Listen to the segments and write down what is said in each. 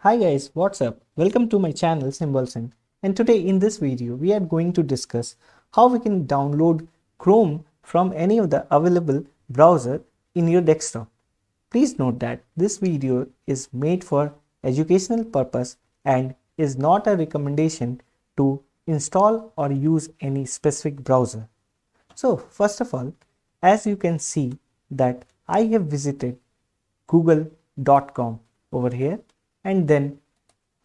Hi guys, what's up? Welcome to my channel Symbolsync, and today in this video we are going to discuss how we can download Chrome from any of the available browser in your desktop. Please note that this video is made for educational purpose and is not a recommendation to install or use any specific browser. So first of all, as you can see that I have visited google.com over here, and then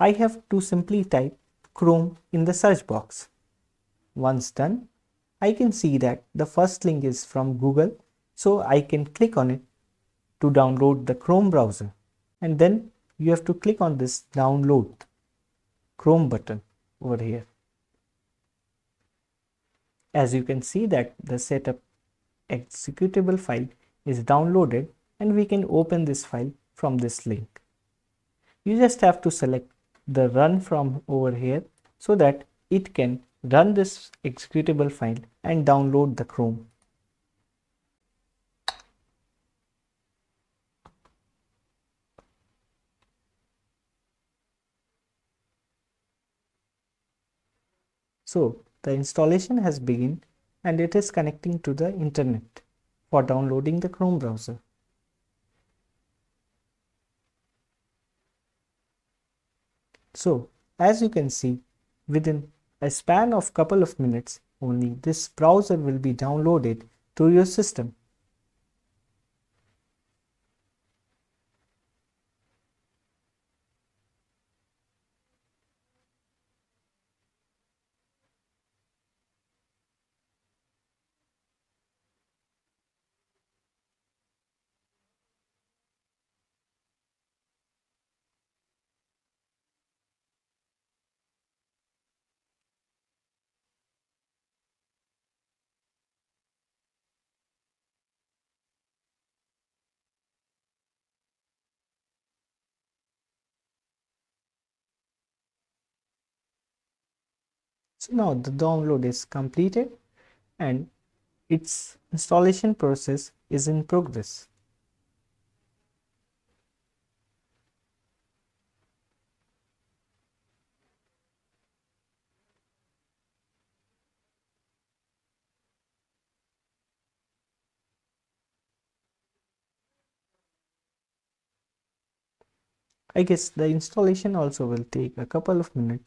I have to simply type Chrome in the search box. Once done, I can see that the first link is from Google, so I can click on it to download the Chrome browser, and then you have to click on this download Chrome button over here. As you can see that the setup executable file is downloaded, and we can open this file from this link. You just have to select the run from over here so that it can run this executable file and download the Chrome. So the installation has begun and it is connecting to the internet for downloading the Chrome browser. So as you can see, within a span of couple of minutes only, this browser will be downloaded to your system. So now the download is completed and its installation process is in progress. I guess the installation also will take a couple of minutes.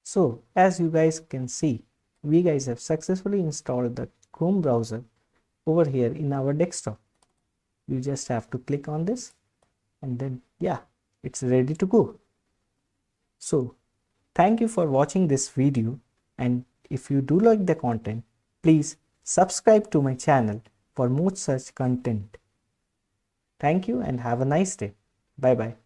So as you guys can see, we guys have successfully installed the Chrome browser over here in our desktop. You just have to click on this and then yeah, it's ready to go. So thank you for watching this video, and if you do like the content, please subscribe to my channel for more such content. Thank you and have a nice day. Bye bye.